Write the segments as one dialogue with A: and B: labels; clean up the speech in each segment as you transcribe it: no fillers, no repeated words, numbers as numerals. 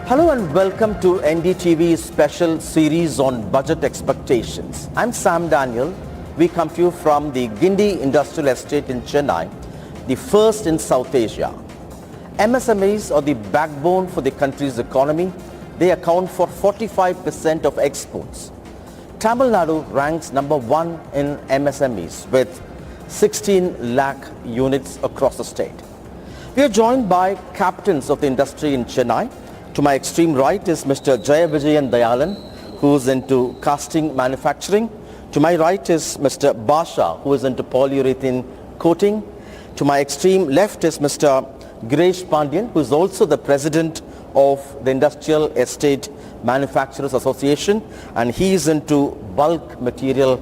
A: Hello and welcome to NDTV's special series on budget expectations. I'm Sam Daniel. We come to you from the Guindy Industrial Estate in Chennai, the first in South Asia. MSMEs are the backbone for the country's economy. They account for 45% of exports. Tamil Nadu ranks number one in MSMEs with 16 lakh units across the state. We are joined by captains of the industry in Chennai. To my extreme right is Mr. Jaya Vijayan Dayalan, who is into casting manufacturing. To my right is Mr. Basha, who is into polyurethane coating. To my extreme left is Mr. Giresh Pandyan, who is also the president of the Industrial Estate Manufacturers Association, and he is into bulk material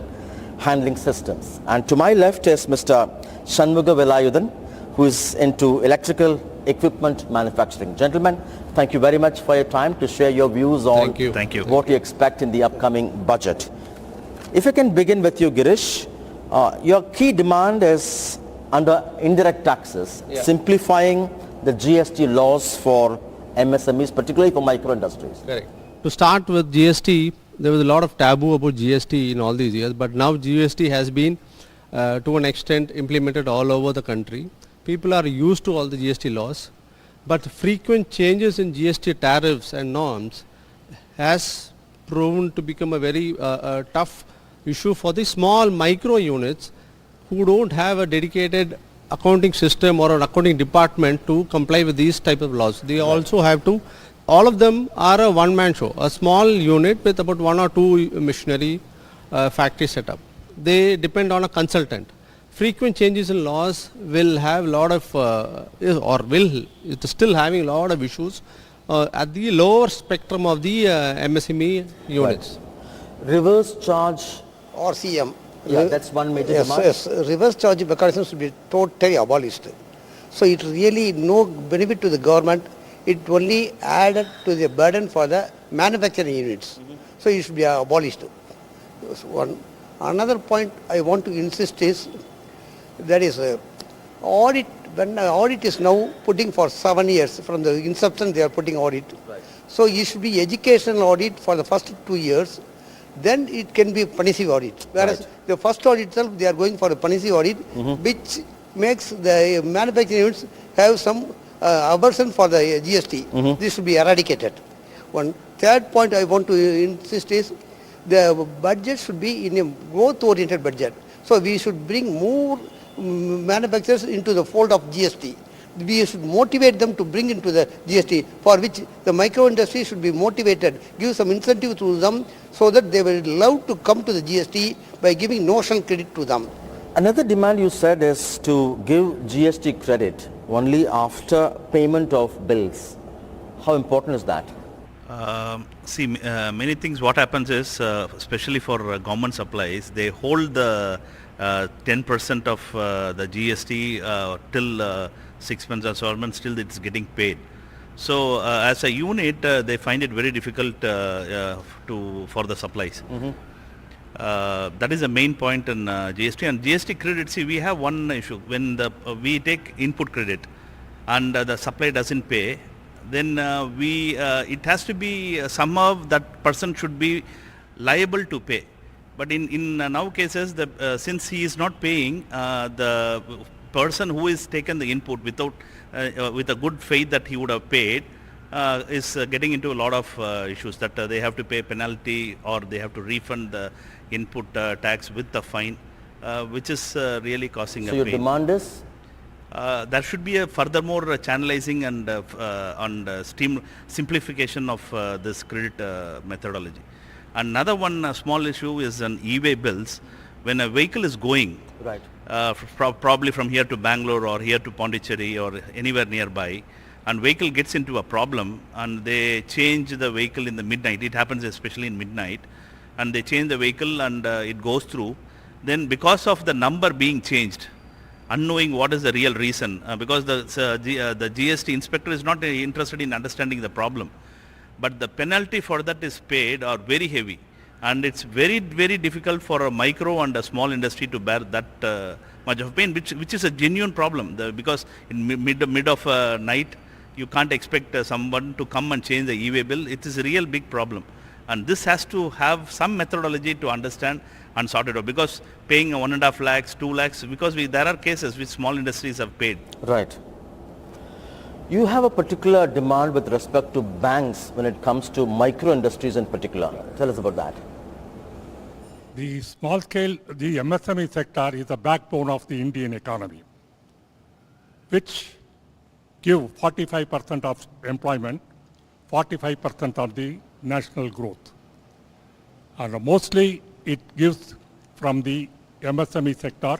A: handling systems. And to my left is Mr. Shanmuga Velayudan, who is into electrical equipment manufacturing. Gentlemen, thank you very much for your time to share your views on
B: Thank you.
A: what you expect in the upcoming budget. If I can begin with you, Girish, your key demand is under indirect taxes, simplifying the GST laws for MSMEs, particularly for micro industries.
B: Correct. To start with GST, there was a lot of taboo about GST in all these years, but now GST has been to an extent implemented all over the country. People are used to all the GST laws, but frequent changes in GST tariffs and norms has proven to become a very tough issue for the small micro units who don't have a dedicated accounting system or an accounting department to comply with these type of laws. They also have to, all of them are a one-man show, a small unit with about one or two machinery factory setup. They depend on a consultant. Frequent changes in laws will have a lot of, it's still having a lot of issues at the lower spectrum of the MSME units.
A: Right. Reverse charge.
C: RCM.
A: Yeah, that's one major demand.
C: Yes, reverse charge mechanism should be totally abolished. So it really no benefit to the government. It only added to the burden for the manufacturing units. So it should be abolished. That's one. Another point I want to insist is that is audit. When audit is now putting for 7 years from the inception, they are putting audit.
A: Right.
C: So it should be educational audit for the first 2 years. Then it can be punitive audit. Whereas the first audit itself, they are going for a punitive audit, which makes the manufacturing units have some aversion for the GST. This should be eradicated. One third point I want to insist is the budget should be in a growth-oriented budget. So we should bring more manufacturers into the fold of GST. We should motivate them to bring into the GST, for which the micro industry should be motivated, give some incentive to them so that they will love to come to the GST by giving notional credit to them.
A: Another demand you said is to give GST credit only after payment of bills. How important is that?
D: Many things what happens is, especially for government supplies, they hold the 10% of the GST till 6 months installment, still it's getting paid. So as a unit, they find it very difficult for the supplies. That is the main point in GST. And GST credit, see, we have one issue. When we take input credit and the supply doesn't pay, then it has to be somehow that person should be liable to pay. But in now cases, since he is not paying, the person who is taken the input without with a good faith that he would have paid is getting into a lot of issues that they have to pay penalty or they have to refund the input tax with the fine, which is really causing a pain.
A: So your demand is?
D: There should be a furthermore channelizing and simplification of this credit methodology. Another one small issue is on e-way bills. When a vehicle is going,
A: Right.
D: Probably from here to Bangalore or here to Pondicherry or anywhere nearby, and vehicle gets into a problem and they change the vehicle in the midnight. It happens especially in midnight, and they change the vehicle and it goes through. Then because of the number being changed, unknowing what is the real reason, because the GST inspector is not interested in understanding the problem, but the penalty for that is paid or very heavy, and it's very, very difficult for a micro and a small industry to bear that much of pain, which is a genuine problem, because in mid of night, You can't expect someone to come and change the e-way bill. It is a real big problem. And this has to have some methodology to understand and sort it out, because paying 1.5 lakhs, 2 lakhs, because there are cases which small industries have paid.
A: Right. You have a particular demand with respect to banks when it comes to micro industries in particular. Tell us about that.
E: The small scale, the MSME sector is the backbone of the Indian economy, which give 45% of employment, 45% of the national growth. And mostly it gives from the MSME sector,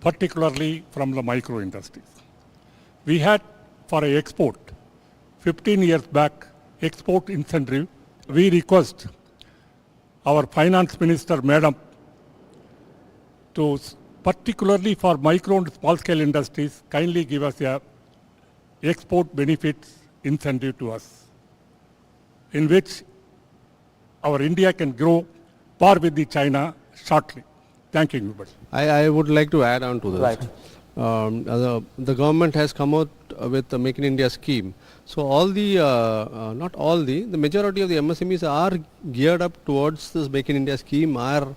E: particularly from the micro industries. We had for export, 15 years back, export incentive, we request our finance minister, madam, to particularly for micro and small scale industries, kindly give us a export benefits incentive to us, in which our India can grow par with the China shortly. Thank you, everybody.
B: I would like to add on to this.
A: Right.
B: The government has come out with the Make in India scheme. So all the, not all the majority of the MSMEs are geared up towards this Make in India scheme, are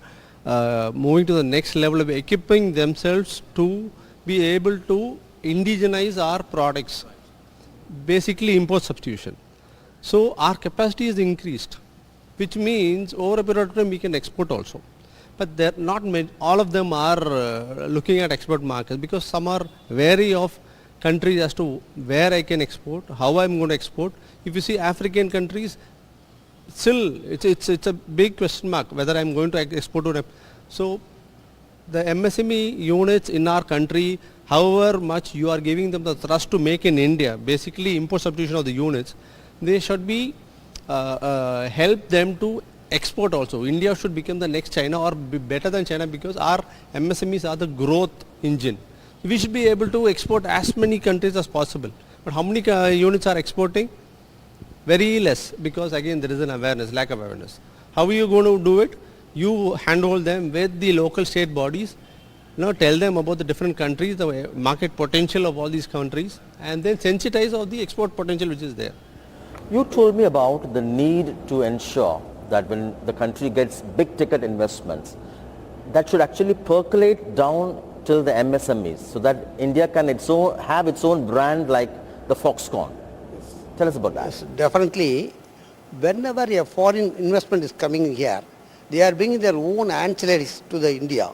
B: moving to the next level of equipping themselves to be able to indigenize our products, basically import substitution. So our capacity is increased, which means over a period of time we can export also. But they're not all of them are looking at export markets, because some are wary of countries as to where I can export, how I'm going to export. If you see African countries, still it's a big question mark whether I'm going to export to them. So the MSME units in our country, however much you are giving them the thrust to make in India, basically import substitution of the units, they should be help them to export also. India should become the next China or be better than China, because our MSMEs are the growth engine. We should be able to export as many countries as possible. But how many units are exporting? Very less, because again there is an awareness, lack of awareness. How are you going to do it? You handhold them with the local state bodies, tell them about the different countries, the market potential of all these countries, and then sensitize of the export potential which is there.
A: You told me about the need to ensure that when the country gets big ticket investments, that should actually percolate down till the MSMEs, so that India can have its own brand like the Foxconn. Tell us about that.
C: Yes, definitely. Whenever a foreign investment is coming here, they are bringing their own ancillaries to the India.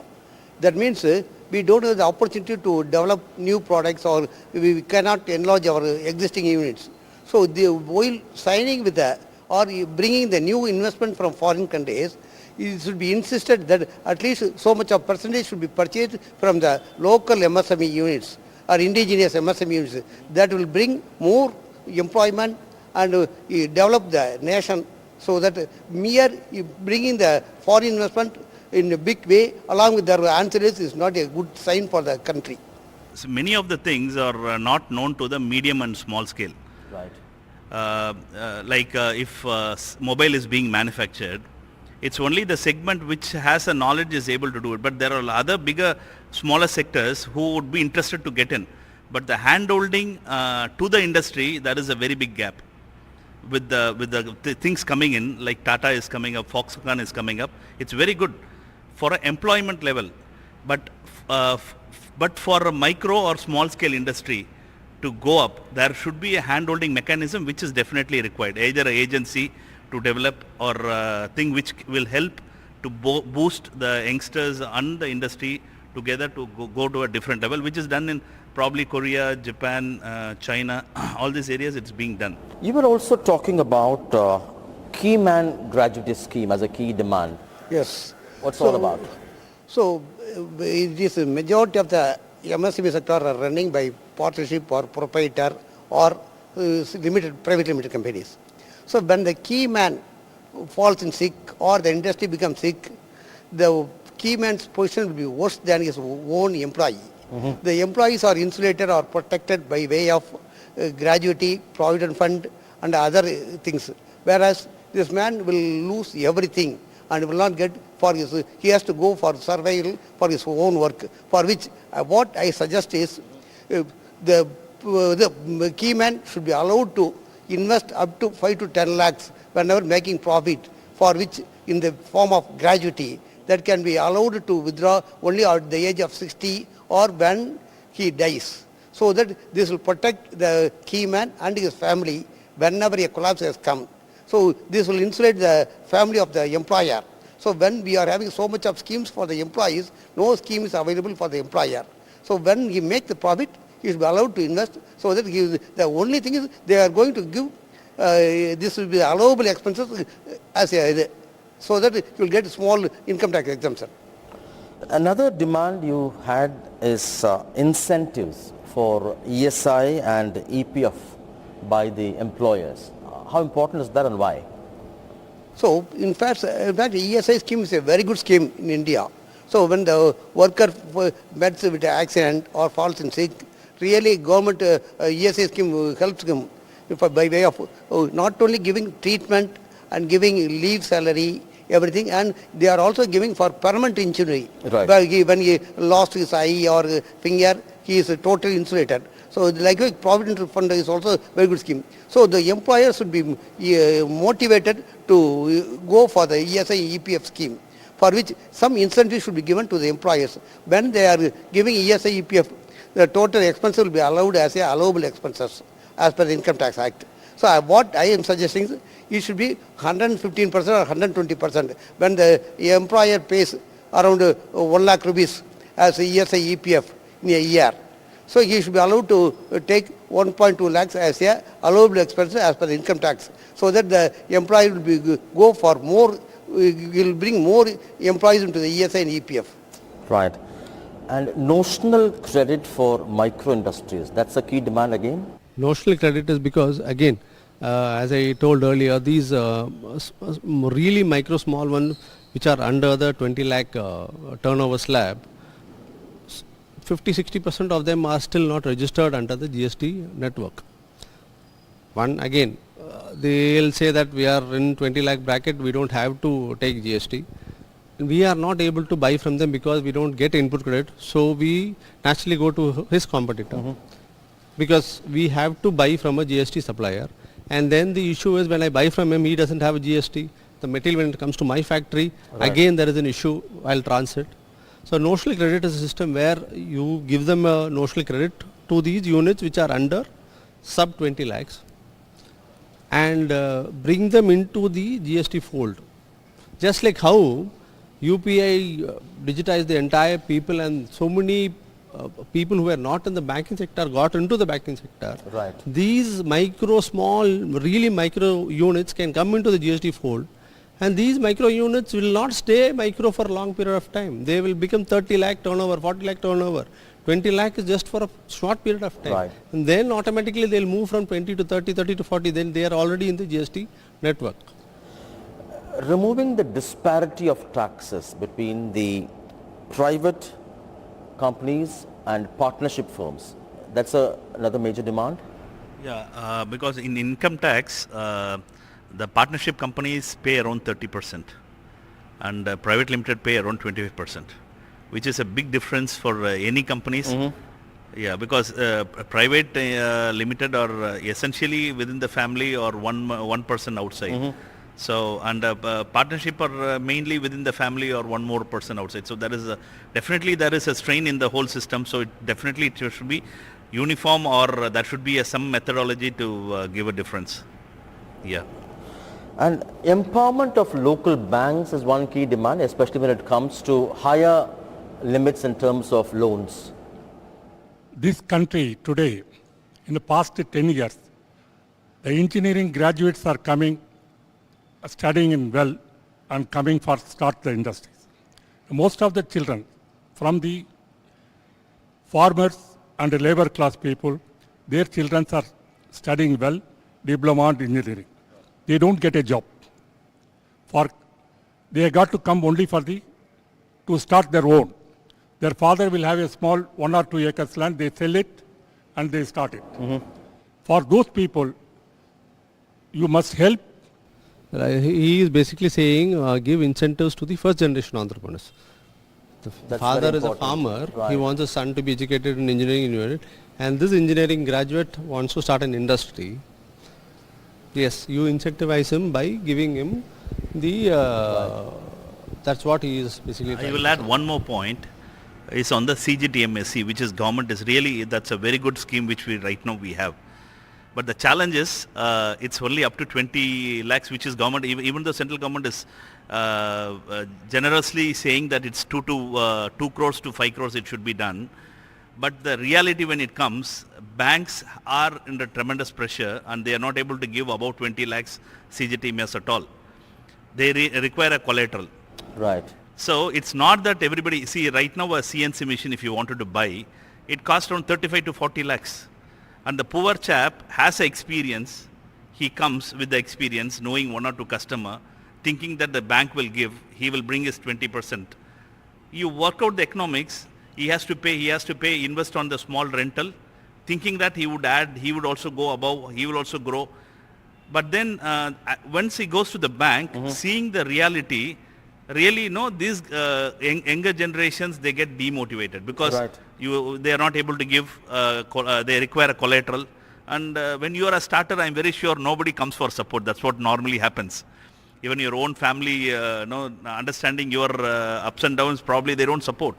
C: That means we don't have the opportunity to develop new products, or we cannot enlarge our existing units. So while signing with or bringing the new investment from foreign countries, it should be insisted that at least so much of percentage should be purchased from the local MSME units or indigenous MSME units. That will bring more employment and develop the nation, so that mere bringing the foreign investment in a big way along with their ancillaries is not a good sign for the country.
D: So many of the things are not known to the medium and small scale.
A: Right.
D: If mobile is being manufactured, it's only the segment which has a knowledge is able to do it. But there are other bigger, smaller sectors who would be interested to get in. But the hand-holding to the industry, that is a very big gap. With the things coming in, like Tata is coming up, Foxconn is coming up, it's very good for an employment level. But for a micro or small scale industry to go up, there should be a hand-holding mechanism which is definitely required. Either an agency to develop or a thing which will help to boost the youngsters and the industry together to go to a different level, which is done in probably Korea, Japan, China, all these areas it's being done.
A: You were also talking about key man gratuity scheme as a key demand.
C: Yes.
A: What's all about?
C: So it is a majority of the MSME sector are running by partnership or proprietor or private limited companies. So when the key man falls in sick or the industry becomes sick, the key man's position will be worse than his own employee. Mm-hmm. The employees are insulated or protected by way of gratuity, provident fund and other things. Whereas this man will lose everything and will not get he has to go for survival for his own work, for which what I suggest is the the key man should be allowed to invest up to 5 to 10 lakhs whenever making profit, for which in the form of gratuity that can be allowed to withdraw only at the age of 60 or when he dies. So that this will protect the key man and his family whenever a collapse has come. So this will insulate the family of the employer. So when we are having so much of schemes for the employees, no scheme is available for the employer. So when he makes the profit, he is allowed to invest, so that the only thing is they are going to give, this will be allowable expenses as a, so that you will get small income tax exemption.
A: Another demand you had is incentives for ESI and EPF by the employers. How important is that and why?
C: So in fact, ESI scheme is a very good scheme in India. So when the worker meets with an accident or falls in sick, really government ESI scheme helps them by way of not only giving treatment and giving leave salary, everything, and they are also giving for permanent injury.
A: Right.
C: When he lost his eye or finger, he is totally insulated. So likewise, Provident Fund is also a very good scheme. So the employers should be motivated to go for the ESI EPF scheme, for which some incentive should be given to the employers. When they are giving ESI EPF, the total expense will be allowed as a allowable expenses as per the Income Tax Act. So what I am suggesting is it should be 115% or 120%. When the employer pays around 1 lakh rupees as ESI EPF in a year, so he should be allowed to take 1.2 lakhs as a allowable expenses as per the income tax, so that the employer will go for more, will bring more employees into the ESI and EPF.
A: Right. And notional credit for micro industries, that's a key demand again?
B: Notional credit is because, again, as I told earlier, these really micro small ones which are under the 20 lakh turnover slab, 50-60% of them are still not registered under the GST network. One, again, they'll say that we are in 20 lakh bracket, we don't have to take GST. We are not able to buy from them because we don't get input credit, so we naturally go to his competitor. Because we have to buy from a GST supplier, and then the issue is when I buy from him, he doesn't have a GST. The material, when it comes to my factory, again there is an issue while transit. So notional credit is a system where you give them a notional credit to these units which are under sub 20 lakhs and bring them into the GST fold. Just like how UPI digitized the entire people, and so many people who were not in the banking sector got into the banking sector.
A: Right.
B: These micro, small, really micro units can come into the GST fold, and these micro units will not stay micro for a long period of time. They will become 30 lakh turnover, 40 lakh turnover. 20 lakh is just for a short period of time.
A: Right.
B: And then automatically they will move from 20 to 30, 30 to 40, then they are already in the GST network.
A: Removing the disparity of taxes between the private companies and partnership firms, that's another major demand?
D: Yeah, because in income tax, the partnership companies pay around 30% and private limited pay around 25%, which is a big difference for any companies. Yeah, because private limited are essentially within the family or one person outside. So, and partnership are mainly within the family or one more person outside. So there is definitely there is a strain in the whole system. So it should be uniform, or there should be some methodology to give a difference. Yeah.
A: And empowerment of local banks is one key demand, especially when it comes to higher limits in terms of loans.
E: This country today, in the past 10 years, the engineering graduates are coming, studying in well and coming for start the industries. Most of the children from the farmers and the labor class people, their children are studying well, diploma and engineering. They don't get a job. They got to come only to start their own. Their father will have a small 1 or 2 acres land, they sell it and they start it. For those people, you must help.
B: He is basically saying give incentives to the first generation entrepreneurs. The
A: That's
B: father
A: very
B: is a
A: important.
B: farmer,
A: Right.
B: he wants his son to be educated in engineering, and this engineering graduate wants to start an industry, yes, you incentivize him by giving him the, that's what he is basically
D: I
B: trying
D: will
B: to
D: add
B: say.
D: one more point. Is on the CGTMSC, which is government is really, that's a very good scheme which we right now we have. But the challenge is, it's only up to 20 lakhs, which is government, even the central government is generously saying that it's 2 crores to 5 crores it should be done. But the reality when it comes, banks are under tremendous pressure and they are not able to give about 20 lakhs CGTMS at all. They require a collateral.
A: Right.
D: So it's not that everybody, see right now a CNC machine if you wanted to buy, it costs around 35 to 40 lakhs. And the poor chap has a experience, he comes with the experience knowing one or two customer, thinking that the bank will give, he will bring his 20%. You work out the economics, he has to pay, invest on the small rental, thinking that he would add, he would also go above, he will also grow. But then once he goes to the bank, seeing the reality, really, these younger generations, they get demotivated because they are not able to give, they require a collateral. And when you are a starter, I'm very sure nobody comes for support. That's what normally happens. Even your own family, understanding your ups and downs, probably they don't support.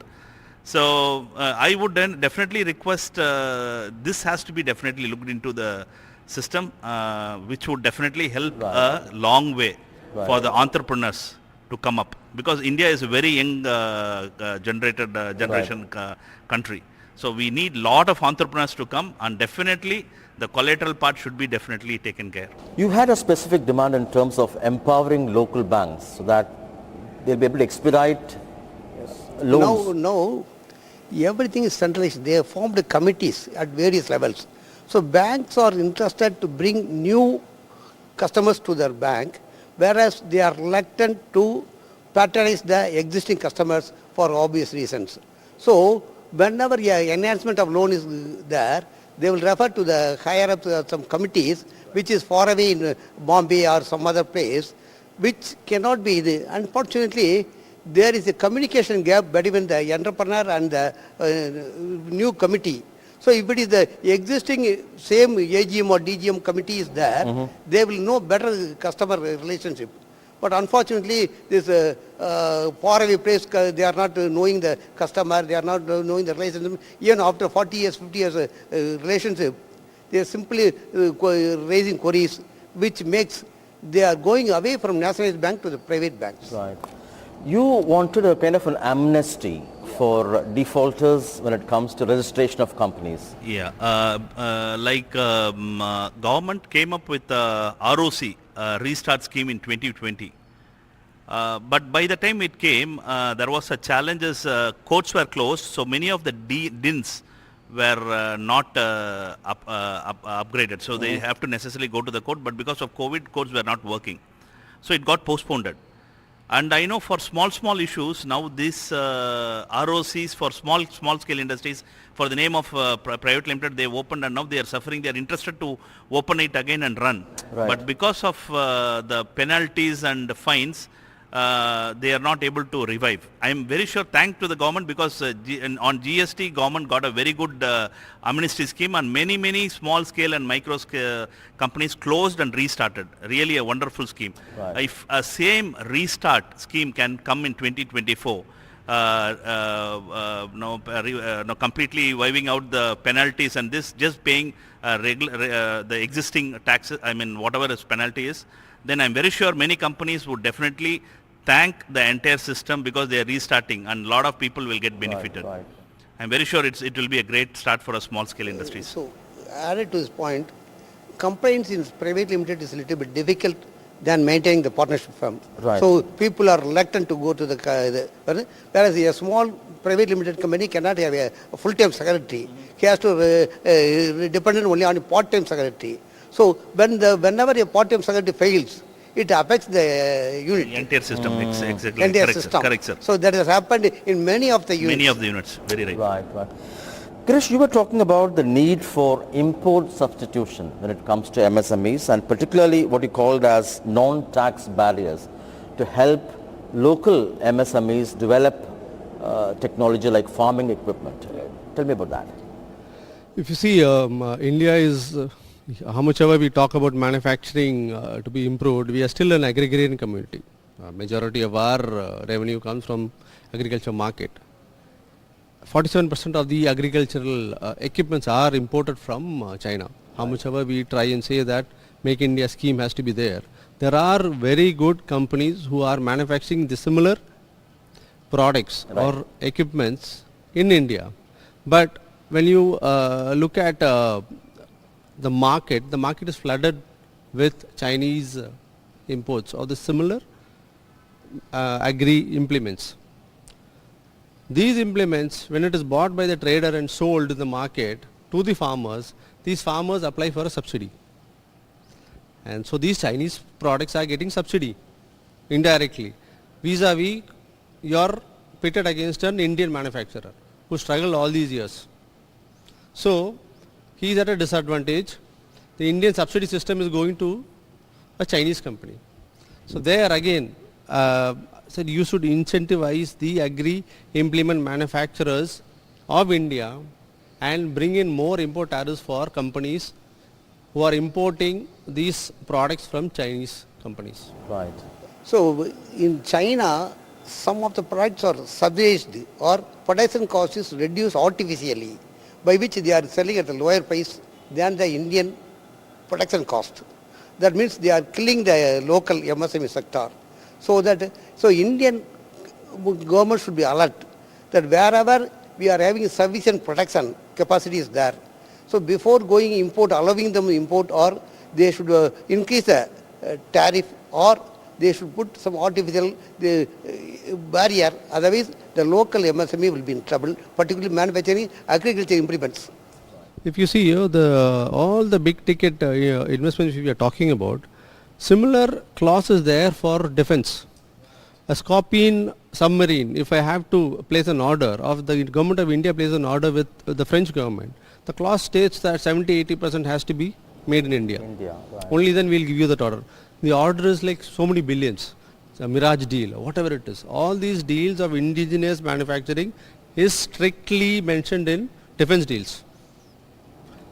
D: So I would then definitely request, this has to be definitely looked into the system, which would definitely help a long way for the entrepreneurs to come up, because India is a very young generation country. So we need lot of entrepreneurs to come, and definitely the collateral part should be definitely taken care.
A: You had a specific demand in terms of empowering local banks so that they'll be able to expedite loans.
C: Now, everything is centralized. They have formed committees at various levels. So banks are interested to bring new customers to their bank, whereas they are reluctant to patronize the existing customers for obvious reasons. So whenever an enhancement of loan is there, they will refer to the higher up some committees which is far away in Bombay or some other place, which cannot be. Unfortunately, there is a communication gap between the entrepreneur and the new committee. So if it is the existing same AGM or DGM committee is there, they will know better customer relationship. But unfortunately, this faraway place, they are not knowing the customer, they are not knowing the relationship. Even after 40 years, 50 years relationship, they are simply raising queries, which makes they are going away from nationalized bank to the private banks.
A: Right. You wanted a kind of an amnesty for defaulters when it comes to registration of companies.
D: Yeah, government came up with ROC, restart scheme in 2020. But by the time it came, there was a challenge as courts were closed, so many of the DINs were not upgraded. So they have to necessarily go to the court, but because of COVID, courts were not working. So it got postponed. And I know for small issues, now these ROCs for small scale industries, for the name of private limited, they've opened and now they are suffering. They are interested to open it again and run.
A: Right.
D: But because of the penalties and fines, they are not able to revive. I am very sure thanks to the government, because on GST, government got a very good amnesty scheme, and many small scale and micro scale companies closed and restarted. Really a wonderful scheme.
A: Right.
D: If a same restart scheme can come in 2024, completely wiping out the penalties and this, just paying the existing taxes, I mean whatever his penalty is, then I'm very sure many companies would definitely thank the entire system, because they are restarting and a lot of people will get benefited.
A: Right.
D: I'm very sure it will be a great start for a small scale industries.
C: So added to this point, compliance in private limited is a little bit difficult than maintaining the partnership firm.
A: Right.
C: So people are reluctant to go to whereas a small private limited company cannot have a full-time secretary. He has to depend only on a part-time secretary. So whenever a part-time secretary fails, it affects the unit.
D: The entire system, exactly.
C: Entire
D: Correct,
C: system.
D: Sir. Correct, sir.
C: So that has happened in many of the units.
D: Many of the units, very right.
A: Right. Krish, you were talking about the need for import substitution when it comes to MSMEs, and particularly what you called as non-tax barriers to help local MSMEs develop technology like farming equipment. Tell me about that.
B: If you see, India is, how much ever we talk about manufacturing to be improved, we are still an agrarian community. Majority of our revenue comes from agriculture market. 47% of the agricultural equipments are imported from China. How much ever we try and say that Make India scheme has to be there. There are very good companies who are manufacturing the similar products or equipments in India. But when you look at the market is flooded with Chinese imports of the similar agri implements. These implements, when it is bought by the trader and sold in the market to the farmers, these farmers apply for a subsidy. And so these Chinese products are getting subsidy indirectly. Vis-a-vis, you're pitted against an Indian manufacturer who struggled all these years. So he is at a disadvantage. The Indian subsidy system is going to a Chinese company. So there again, said you should incentivize the agri implement manufacturers of India and bring in more import tariffs for companies who are importing these products from Chinese companies.
A: Right.
C: So in China, some of the products are subsidized or production cost is reduced artificially, by which they are selling at a lower price than the Indian production cost. That means they are killing the local MSME sector. So Indian government should be alert that wherever we are having sufficient production capacity is there. So before going import, allowing them import, or they should increase the tariff, or they should put some artificial barrier. Otherwise, the local MSME will be in trouble, particularly manufacturing agriculture implements.
B: If you see all the big ticket investments we are talking about, similar clause is there for defense. A Scorpion submarine, if I have to place an order, of the government of India places an order with the French government, the clause states that 70-80% has to be made in India.
A: Right.
B: Only then we will give you that order. The order is like so many billions. It's a Mirage deal, or whatever it is. All these deals of indigenous manufacturing is strictly mentioned in defense deals.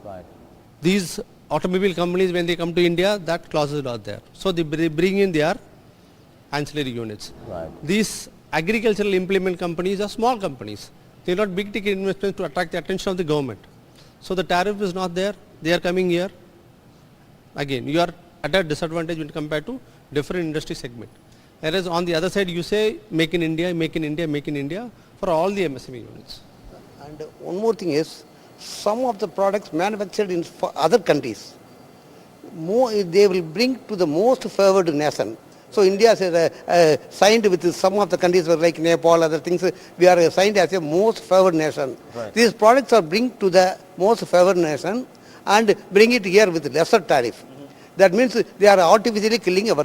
A: Right.
B: These automobile companies, when they come to India, that clause is not there. So they bring in their ancillary units.
A: Right.
B: These agricultural implement companies are small companies. They are not big ticket investments to attract the attention of the government. So the tariff is not there. They are coming here. Again, you are at a disadvantage when compared to different industry segment. Whereas on the other side, you say make in India, make in India, make in India for all the MSME units.
C: And one more thing is, some of the products manufactured in other countries, they will bring to the most favored nation. So India has signed with some of the countries like Nepal, other things, we are signed as a most favored nation.
A: Right.
C: These products are bring to the most favored nation and bring it here with lesser tariff. That means they are artificially killing our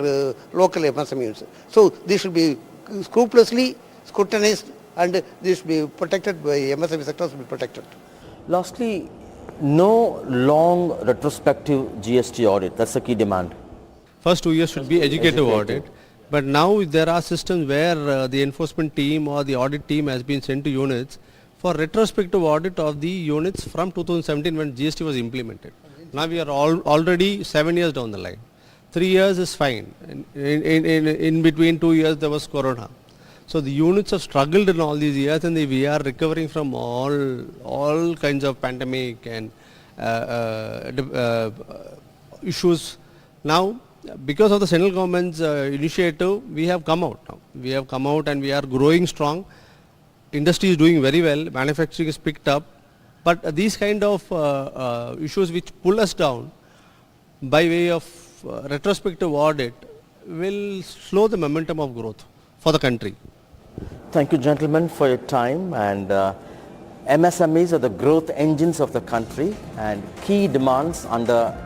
C: local MSMEs. So this should be scrupulously scrutinized and this should be protected by MSME sector should be protected.
A: Lastly, no long retrospective GST audit. That's the key demand.
B: First 2 years should be educative audit. But now there are systems where the enforcement team or the audit team has been sent to units for retrospective audit of the units from 2017 when GST was implemented. Now we are already 7 years down the line. 3 years is fine. In between 2 years there was Corona. So the units have struggled in all these years, and we are recovering from all kinds of pandemic and issues. Now, because of the central government's initiative, we have come out now. We have come out and we are growing strong. Industry is doing very well. Manufacturing is picked up. But these kind of issues which pull us down by way of retrospective audit will slow the momentum of growth for the country.
A: Thank you, gentlemen, for your time. And MSMEs are the growth engines of the country, and key demands under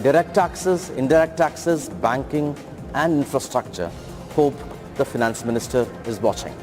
A: direct taxes, indirect taxes, banking and infrastructure. Hope the Finance Minister is watching.